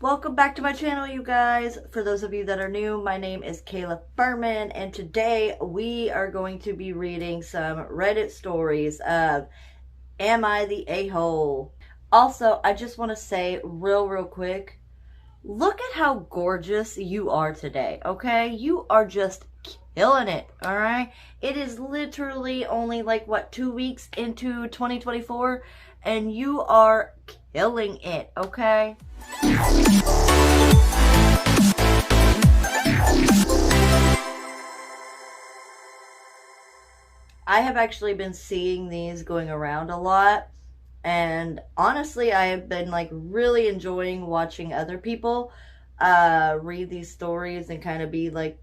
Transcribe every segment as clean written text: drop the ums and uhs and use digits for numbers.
Welcome back to my channel, you guys. For those of you that are new, my name is kaelafuhrman, and today we are going to be reading some Reddit stories of Am I the A-hole? Also, I just want to say real quick, look at how gorgeous you are today, okay? You are just killing it, all right? It is literally only like, what, 2 weeks into 2024, and you are killing it, okay? I have actually been seeing these going around a lot, and honestly I have been like really enjoying watching other people read these stories and kind of be like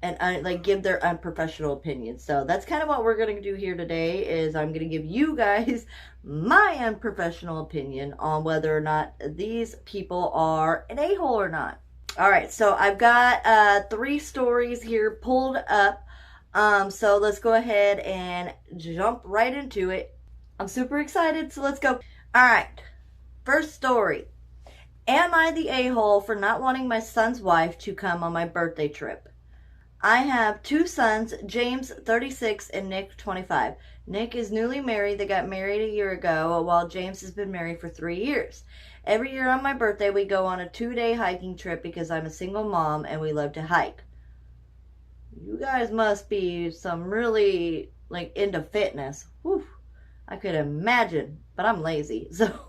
and like give their unprofessional opinions. So that's kind of what we're going to do here today, is I'm going to give you guys my unprofessional opinion on whether or not these people are an a-hole or not. All right, so I've got 3 stories here pulled up. So let's go ahead and jump right into it. I'm super excited, so let's go. All right, first story. Am I the a-hole for not wanting my son's wife to come on my birthday trip? I have 2 sons, James, 36, and Nick, 25. Nick is newly married. They got married a year ago, while James has been married for 3 years. Every year on my birthday, we go on a 2-day hiking trip because I'm a single mom and we love to hike. You guys must be some really, like, into fitness. Whew. I could imagine, but I'm lazy. So,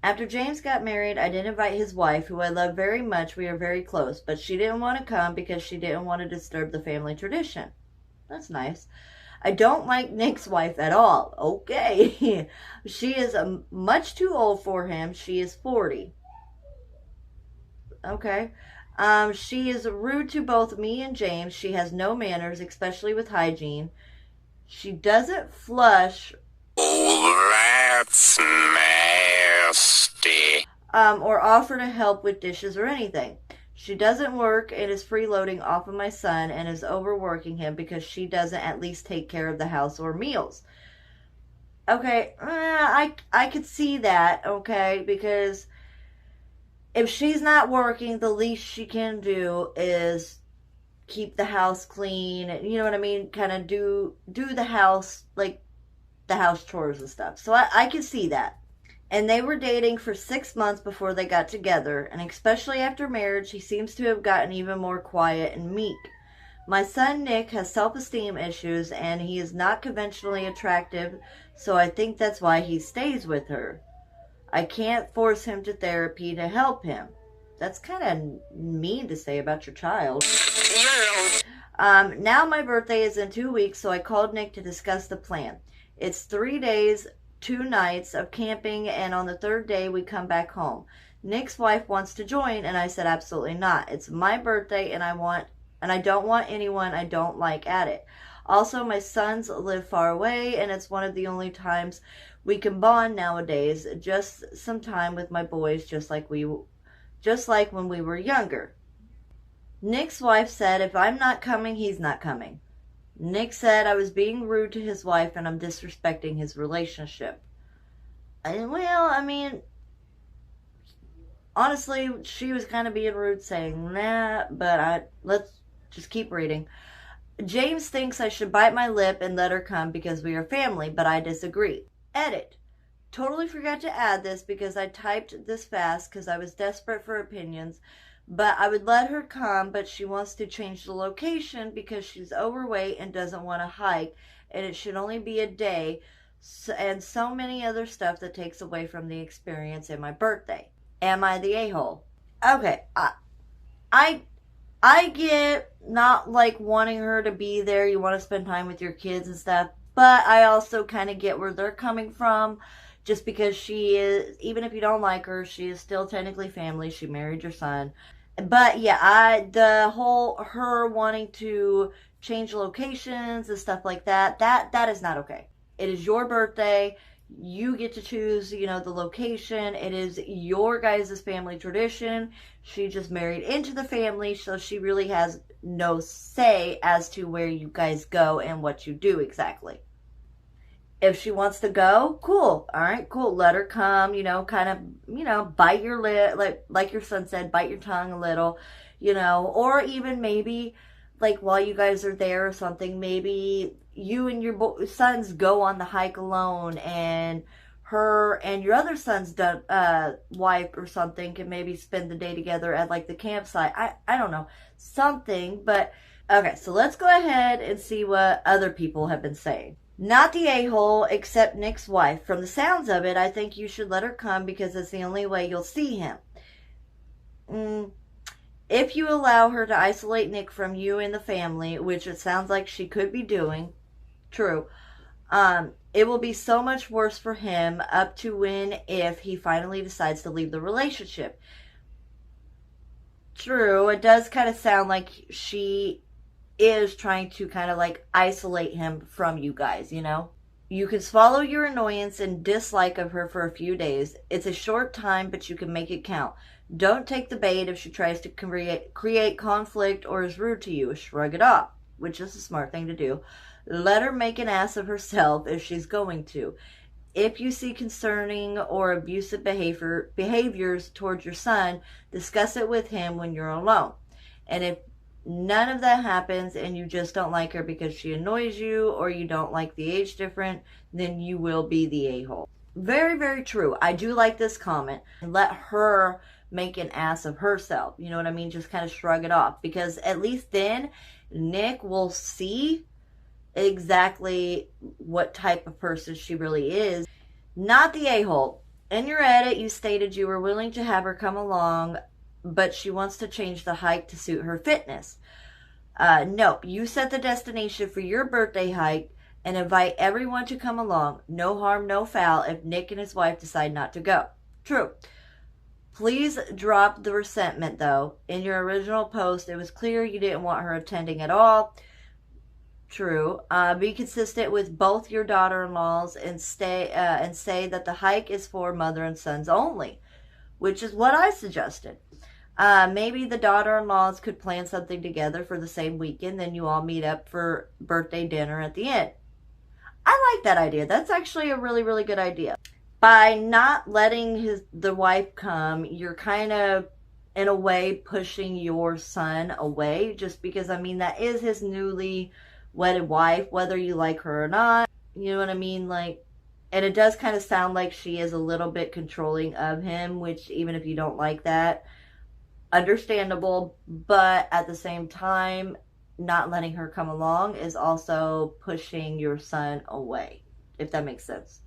after James got married, I did invite his wife, who I love very much. We are very close, but she didn't want to come because she didn't want to disturb the family tradition. That's nice. I don't like Nick's wife at all. Okay. She is much too old for him. She is 40. Okay. She is rude to both me and James. She has no manners, especially with hygiene. She doesn't flush. Oh, that's nasty. Or offer to help with dishes or anything. She doesn't work and is freeloading off of my son and is overworking him because she doesn't at least take care of the house or meals. Okay, I could see that, okay, because if she's not working, the least she can do is keep the house clean. You know what I mean? Kind of do the house, like the house chores and stuff. So I can see that. And they were dating for 6 months before they got together. And especially after marriage, he seems to have gotten even more quiet and meek. My son Nick has self-esteem issues and he is not conventionally attractive. So I think that's why he stays with her. I can't force him to therapy to help him. That's kind of mean to say about your child. Now my birthday is in 2 weeks, so I called Nick to discuss the plan. It's 3 days, 2 nights of camping, and on the 3rd day we come back home. Nick's wife wants to join, and I said absolutely not. It's my birthday, and I don't want anyone I don't like at it. Also, my sons live far away, and it's one of the only times we can bond nowadays. Just some time with my boys, just like when we were younger. Nick's wife said if I'm not coming, he's not coming. Nick said I was being rude to his wife and I'm disrespecting his relationship. Well, I mean, honestly, she was kind of being rude saying that, but let's just keep reading. James thinks I should bite my lip and let her come because we are family, but I disagree. Edit. Totally forgot to add this because I typed this fast because I was desperate for opinions. But I would let her come, but she wants to change the location because she's overweight and doesn't want to hike, and it should only be a day, and so many other stuff that takes away from the experience in my birthday. Am I the a-hole? Okay, I get not like wanting her to be there. You want to spend time with your kids and stuff, but I also kind of get where they're coming from. Just because she is, even if you don't like her, she is still technically family. She married your son. But yeah, the whole her wanting to change locations and stuff like that is not okay. It is your birthday. You get to choose, the location. It is your guys' family tradition. She just married into the family, so she really has no say as to where you guys go and what you do exactly. If she wants to go, cool. All right, cool. Let her come, kind of, bite your lip, like your son said, bite your tongue a little, or even maybe like while you guys are there or something, maybe you and your sons go on the hike alone, and her and your other son's wife or something can maybe spend the day together at like the campsite. I don't know, something. But okay, so let's go ahead and see what other people have been saying. Not the a-hole, except Nick's wife. From the sounds of it, I think you should let her come because it's the only way you'll see him. If you allow her to isolate Nick from you and the family, which it sounds like she could be doing, true, it will be so much worse for him up to when if he finally decides to leave the relationship. True, it does kind of sound like she is trying to kind of like isolate him from you guys, You can swallow your annoyance and dislike of her for a few days. It's a short time, but you can make it count. Don't take the bait if she tries to create conflict or is rude to you. Shrug it off, which is a smart thing to do. Let her make an ass of herself if she's going to. If you see concerning or abusive behaviors towards your son, discuss it with him when you're alone. And if none of that happens and you just don't like her because she annoys you or you don't like the age difference, then you will be the a-hole. Very, very true. I do like this comment. Let her make an ass of herself. You know what I mean? Just kind of shrug it off, because at least then Nick will see exactly what type of person she really is. Not the a-hole. In your edit, you stated you were willing to have her come along, but she wants to change the hike to suit her fitness. Nope. You set the destination for your birthday hike and invite everyone to come along. No harm, no foul if Nick and his wife decide not to go. True. Please drop the resentment, though. In your original post, it was clear you didn't want her attending at all. True. Be consistent with both your daughter-in-laws and say that the hike is for mother and sons only, which is what I suggested. Maybe the daughter-in-laws could plan something together for the same weekend, then you all meet up for birthday dinner at the end. I like that idea. That's actually a really, really good idea. By not letting the wife come, you're kind of, in a way, pushing your son away, just because, that is his newly wedded wife, whether you like her or not. You know what I mean? And it does kind of sound like she is a little bit controlling of him, which, even if you don't like that, understandable, but at the same time, not letting her come along is also pushing your son away, if that makes sense.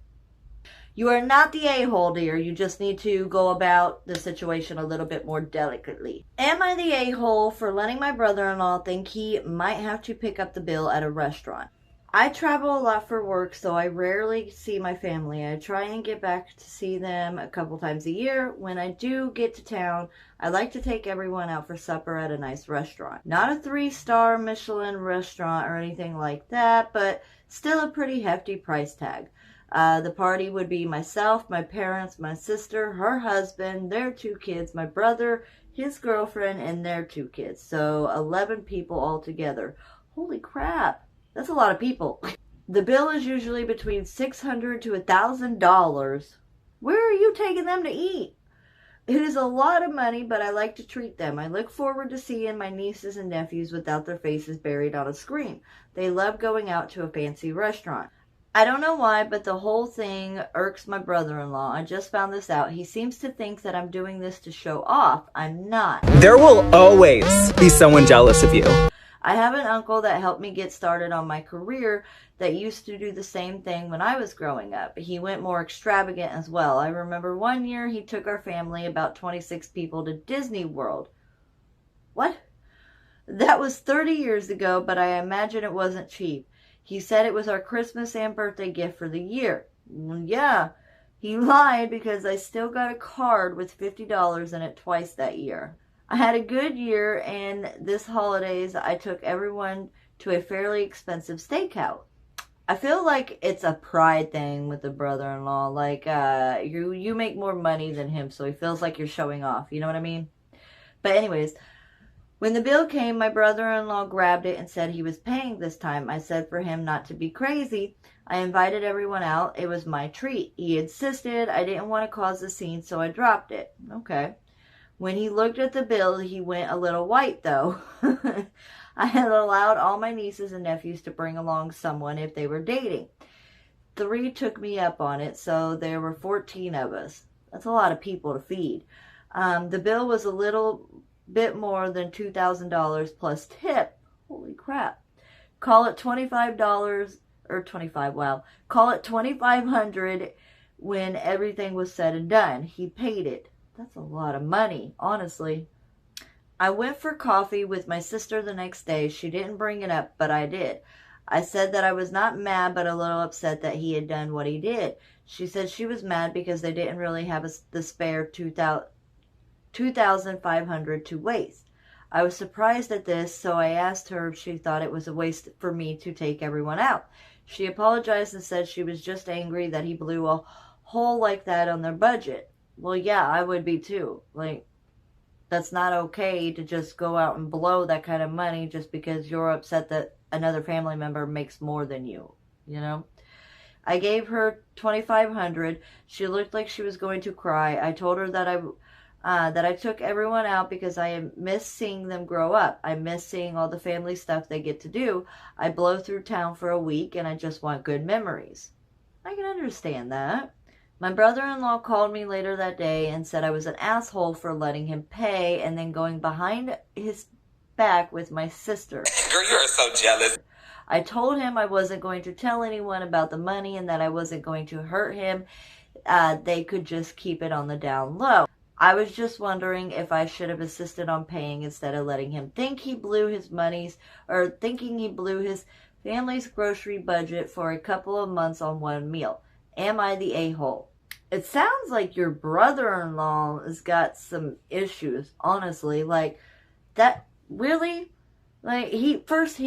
You are not the a-hole, dear. You just need to go about the situation a little bit more delicately. Am I the a-hole for letting my brother-in-law think he might have to pick up the bill at a restaurant? I travel a lot for work, so I rarely see my family. I try and get back to see them a couple times a year. When I do get to town, I like to take everyone out for supper at a nice restaurant. Not a 3-star Michelin restaurant or anything like that, but still a pretty hefty price tag. The party would be myself, my parents, my sister, her husband, their 2 kids, my brother, his girlfriend, and their 2 kids. So 11 people altogether. Holy crap. That's a lot of people. The bill is usually between $600 to $1,000. Where are you taking them to eat? It is a lot of money, but I like to treat them. I look forward to seeing my nieces and nephews without their faces buried on a screen. They love going out to a fancy restaurant. I don't know why, but the whole thing irks my brother-in-law. I just found this out. He seems to think that I'm doing this to show off. I'm not. There will always be someone jealous of you. I have an uncle that helped me get started on my career that used to do the same thing when I was growing up. He went more extravagant as well. I remember one year he took our family, about 26 people, to Disney World. What? That was 30 years ago, but I imagine it wasn't cheap. He said it was our Christmas and birthday gift for the year. Well, yeah, he lied because I still got a card with $50 in it twice that year. I had a good year, and this holidays I took everyone to a fairly expensive steakout. I feel like it's a pride thing with the brother-in-law. Like, you make more money than him, so he feels like you're showing off. You know what I mean? But anyways, When the bill came, my brother-in-law grabbed it and said he was paying this time. I said for him not to be crazy. I invited everyone out. It was my treat. He insisted. I didn't want to cause a scene, so I dropped it. Okay. When he looked at the bill, he went a little white, though. I had allowed all my nieces and nephews to bring along someone if they were dating. 3 took me up on it, so there were 14 of us. That's a lot of people to feed. The bill was a little bit more than $2,000 plus tip. Holy crap. Call it $25 or 25, wow. Call it $2,500 when everything was said and done. He paid it. That's a lot of money, honestly. I went for coffee with my sister the next day. She didn't bring it up, but I did. I said that I was not mad, but a little upset that he had done what he did. She said she was mad because they didn't really have the spare $2,500 to waste. I was surprised at this, so I asked her if she thought it was a waste for me to take everyone out. She apologized and said she was just angry that he blew a hole like that on their budget. Well, yeah, I would be too. Like, that's not okay to just go out and blow that kind of money just because you're upset that another family member makes more than you, you know? I gave her $2,500. She looked like she was going to cry. I told her that I took everyone out because I miss seeing them grow up. I miss seeing all the family stuff they get to do. I blow through town for a week and I just want good memories. I can understand that. My brother-in-law called me later that day and said I was an asshole for letting him pay and then going behind his back with my sister. Girl, you're so jealous. I told him I wasn't going to tell anyone about the money and that I wasn't going to hurt him. They could just keep it on the down low. I was just wondering if I should have insisted on paying instead of letting him think he blew his monies or thinking he blew his family's grocery budget for a couple of months on one meal. Am I the a-hole? It sounds like your brother-in-law has got some issues, honestly. Like, that, really? Like, he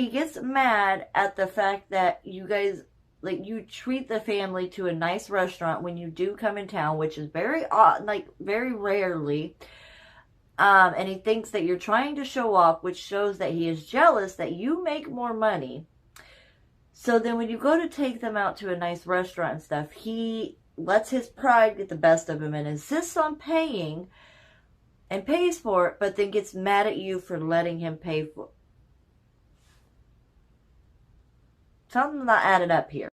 gets mad at the fact that you guys, like, you treat the family to a nice restaurant when you do come in town, which is very odd, like, very rarely. And he thinks that you're trying to show off, which shows that he is jealous that you make more money. So then when you go to take them out to a nice restaurant and stuff, he lets his pride get the best of him and insists on paying and pays for it, but then gets mad at you for letting him pay for it. Something's not added up here.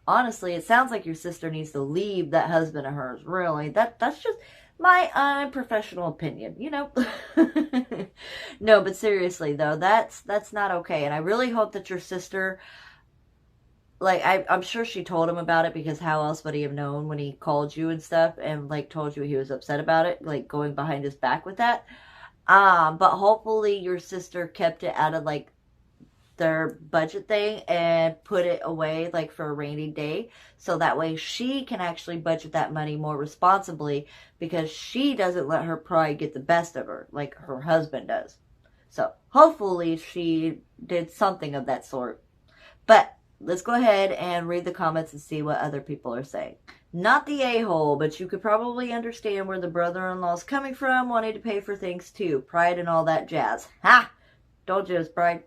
Honestly, it sounds like your sister needs to leave that husband of hers. Really, that's just my unprofessional opinion, you know. No, but seriously though, that's not okay. And I really hope that your sister, like, I'm sure she told him about it, because how else would he have known when he called you and stuff and like told you he was upset about it, like going behind his back with that. But hopefully your sister kept it out of like their budget thing and put it away like for a rainy day, so that way she can actually budget that money more responsibly, because she doesn't let her pride get the best of her like her husband does. So hopefully she did something of that sort. But let's go ahead and read the comments and see what other people are saying. Not the a-hole, but you could probably understand where the brother-in-law's coming from, wanting to pay for things too. Pride and all that jazz. Ha! Told you it's pride.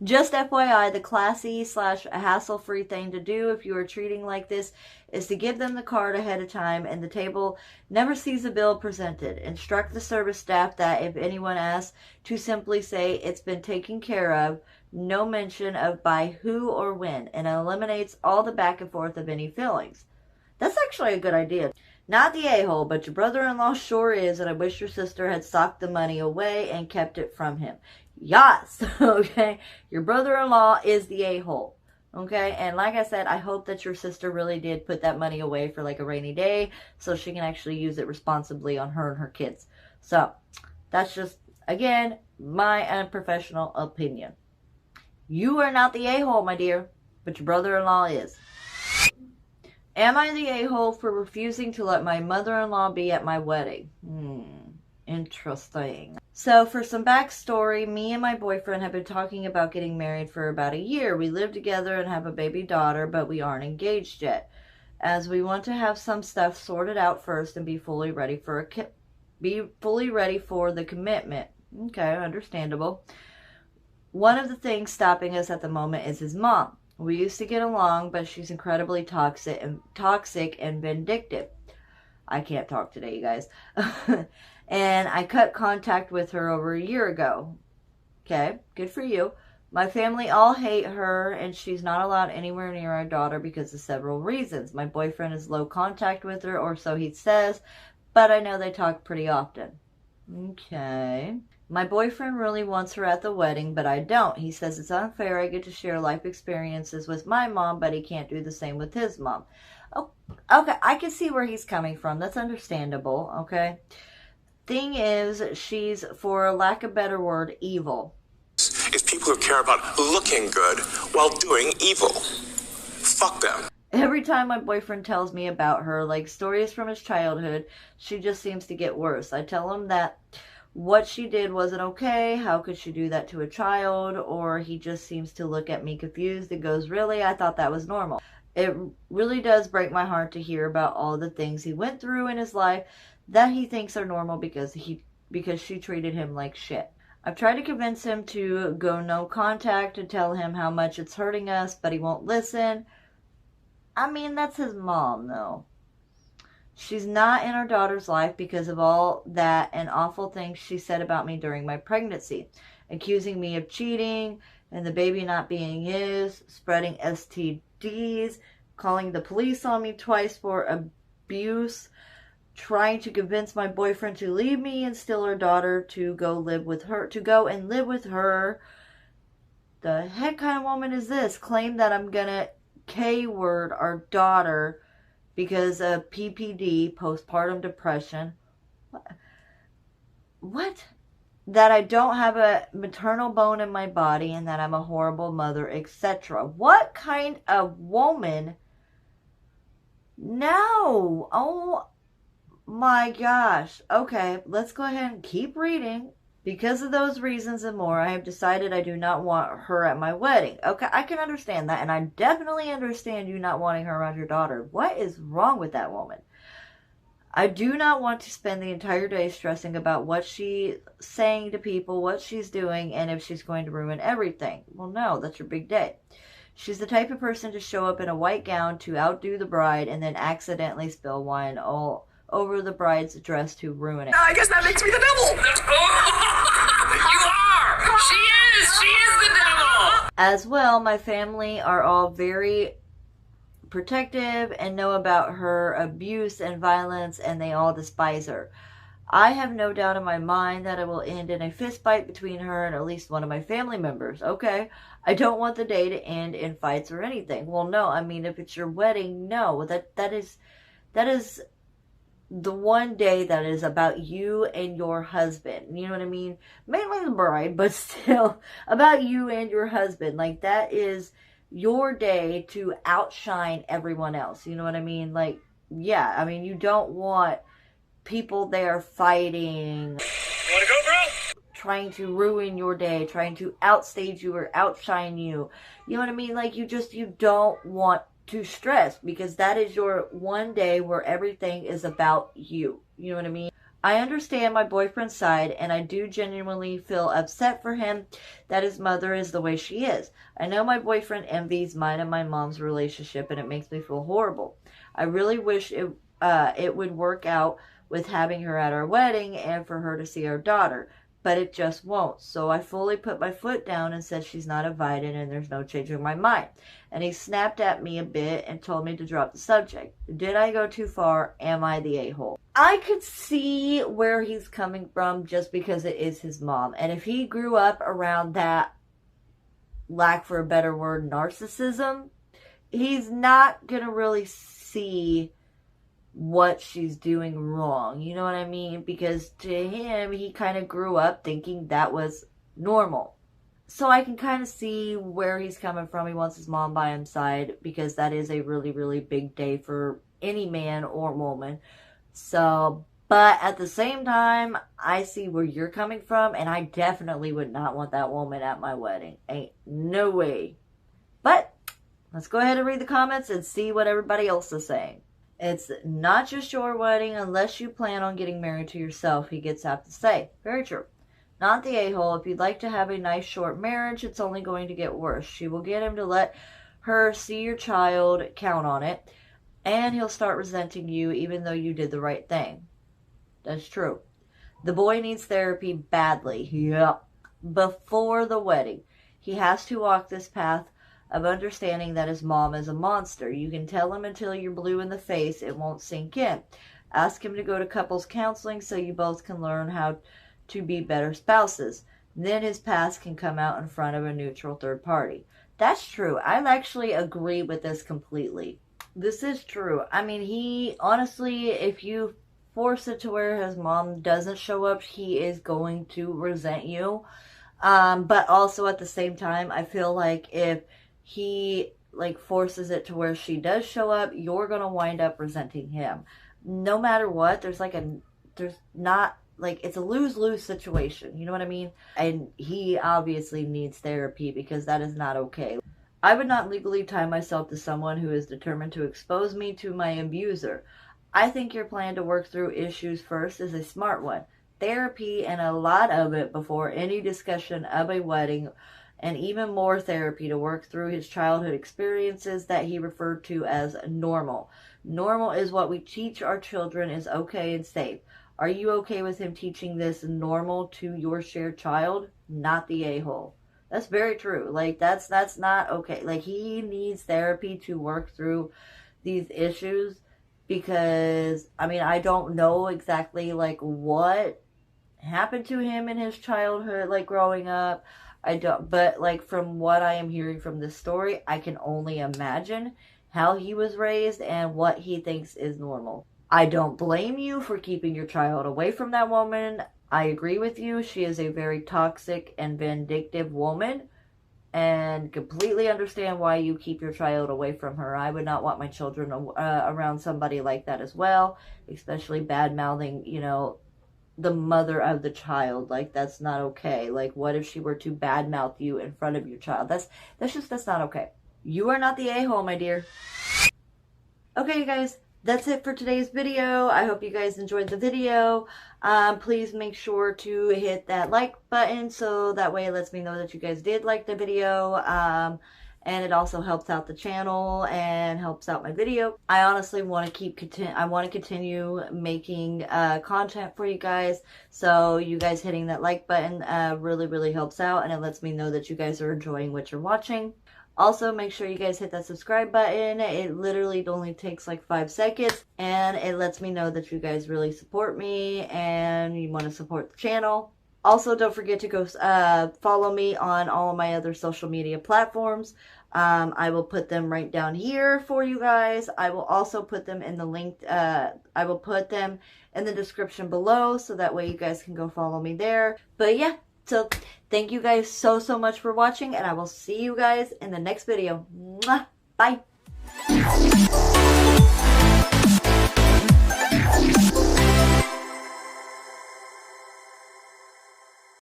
Just FYI, the classy / hassle-free thing to do if you are treating like this is to give them the card ahead of time and the table never sees a bill presented. Instruct the service staff that if anyone asks, to simply say it's been taken care of, no mention of by who or when, and it eliminates all the back and forth of any feelings. That's actually a good idea. Not the a-hole, but your brother-in-law sure is, and I wish your sister had socked the money away and kept it from him. Yes, okay? Your brother-in-law is the a-hole, okay? And like I said, I hope that your sister really did put that money away for like a rainy day so she can actually use it responsibly on her and her kids. So, that's just, again, my unprofessional opinion. You are not the a-hole, my dear, but your brother-in-law is. Am I the a-hole for refusing to let my mother-in-law be at my wedding? Interesting. So for some backstory, me and my boyfriend have been talking about getting married for about a year. We live together and have a baby daughter, but we aren't engaged yet, as we want to have some stuff sorted out first and be fully ready for be fully ready for the commitment. Okay, understandable. One of the things stopping us at the moment is his mom. We used to get along, but she's incredibly toxic and vindictive. I can't talk today, you guys. And I cut contact with her over a year ago. Okay, good for you. My family all hate her, and she's not allowed anywhere near our daughter because of several reasons. My boyfriend is low contact with her, or so he says, but I know they talk pretty often. Okay. My boyfriend really wants her at the wedding, but I don't. He says it's unfair. I get to share life experiences with my mom, but he can't do the same with his mom. Oh, okay, I can see where he's coming from. That's understandable, okay? Thing is, she's, for lack of a better word, evil. Is people who care about looking good while doing evil. Fuck them. Every time my boyfriend tells me about her, like stories from his childhood, she just seems to get worse. I tell him that what she did wasn't okay. How could she do that to a child? Or he just seems to look at me confused and goes, really? I thought that was normal. It really does break my heart to hear about all the things he went through in his life that he thinks are normal because she treated him like shit. I've tried to convince him to go no contact and tell him how much it's hurting us, but he won't listen. I mean, that's his mom, though. She's not in our daughter's life because of all that and awful things she said about me during my pregnancy, accusing me of cheating and the baby not being his, spreading STDs, calling the police on me twice for abuse, trying to convince my boyfriend to leave me and steal our daughter to go and live with her. The heck kind of woman is this? Claim that I'm gonna K-word our daughter because of PPD, postpartum depression. What? That I don't have a maternal bone in my body and that I'm a horrible mother, etc. What kind of woman? No. Oh my gosh. Okay, let's go ahead and keep reading. Because of those reasons and more, I have decided I do not want her at my wedding. Okay, I can understand that, and I definitely understand you not wanting her around your daughter. What is wrong with that woman? I do not want to spend the entire day stressing about what she's saying to people, what she's doing, and if she's going to ruin everything. Well, no, that's your big day. She's the type of person to show up in a white gown to outdo the bride and then accidentally spill wine all over the bride's dress to ruin it. I guess that makes me the devil. You are! She is the devil! As well, my family are all very protective and know about her abuse and violence, and they all despise her. I have no doubt in my mind that it will end in a fist fight between her and at least one of my family members. Okay, I don't want the day to end in fights or anything. Well, no, I mean, if it's your wedding, no, that is the one day that is about you and your husband. You know what I mean? Mainly the bride, but still about you and your husband. Like, that is your day to outshine everyone else. You know what I mean? Like, yeah, I mean, you don't want people there fighting. You wanna go, bro? Trying to ruin your day, trying to outstage you or outshine you. You know what I mean? Like, you don't want to stress, because that is your one day where everything is about you. You know what I mean? I understand my boyfriend's side, and I do genuinely feel upset for him that his mother is the way she is. I know my boyfriend envies mine and my mom's relationship, and it makes me feel horrible. I really wish it would work out with having her at our wedding and for her to see our daughter, but it just won't. So I fully put my foot down and said she's not invited and there's no changing my mind. And he snapped at me a bit and told me to drop the subject. Did I go too far? Am I the a-hole? I could see where he's coming from just because it is his mom. And if he grew up around that, lack for a better word, narcissism, he's not going to really see what she's doing wrong. You know what I mean? Because to him, he kind of grew up thinking that was normal. So I can kind of see where he's coming from. He wants his mom by his side because that is a really, really big day for any man or woman. So, but at the same time, I see where you're coming from, and I definitely would not want that woman at my wedding. Ain't no way. But let's go ahead and read the comments and see what everybody else is saying. It's not just your wedding unless you plan on getting married to yourself, he gets out to say. Very true. Not the a-hole. If you'd like to have a nice short marriage, it's only going to get worse. She will get him to let her see your child, count on it, and he'll start resenting you even though you did the right thing. That's true. The boy needs therapy badly. Yep. Before the wedding, he has to walk this path of understanding that his mom is a monster. You can tell him until you're blue in the face, it won't sink in. Ask him to go to couples counseling so you both can learn how to be better spouses. Then his past can come out in front of a neutral third party. That's true. I actually agree with this completely. This is true. I mean, he, honestly, if you force it to where his mom doesn't show up, he is going to resent you. But also at the same time, I feel like if he like forces it to where she does show up, you're going to wind up resenting him. No matter what, there's not like, it's a lose-lose situation. You know what I mean? And he obviously needs therapy because that is not okay. I would not legally tie myself to someone who is determined to expose me to my abuser. I think your plan to work through issues first is a smart one. Therapy, and a lot of it before any discussion of a wedding, and even more therapy to work through his childhood experiences that he referred to as normal. Normal is what we teach our children is okay and safe. Are you okay with him teaching this normal to your shared child? Not the a-hole. That's very true. Like, that's not okay. Like, he needs therapy to work through these issues because, I mean, I don't know exactly, like, what happened to him in his childhood, like, growing up. I don't, but, like, from what I am hearing from this story, I can only imagine how he was raised and what he thinks is normal. I don't blame you for keeping your child away from that woman. I agree with you. She is a very toxic and vindictive woman, and completely understand why you keep your child away from her. I would not want my children around somebody like that as well, especially bad-mouthing, you know, the mother of the child. Like, that's not okay. Like, what if she were to badmouth you in front of your child? That's not okay. You are not the a-hole, my dear. Okay, you guys. That's it for today's video. I hope you guys enjoyed the video. Please make sure to hit that like button so that way it lets me know that you guys did like the video. And it also helps out the channel and helps out my video. I honestly want to continue making content for you guys. So you guys hitting that like button really helps out, and it lets me know that you guys are enjoying what you're watching. Also, make sure you guys hit that subscribe button. It literally only takes like 5 seconds, and it lets me know that you guys really support me and you want to support the channel. Also, don't forget to go follow me on all of my other social media platforms. I will put them right down here for you guys. I will also put them in the link. I will put them in the description below, so that way you guys can go follow me there. But yeah. So, thank you guys so much for watching, and I will see you guys in the next video. Mwah! Bye!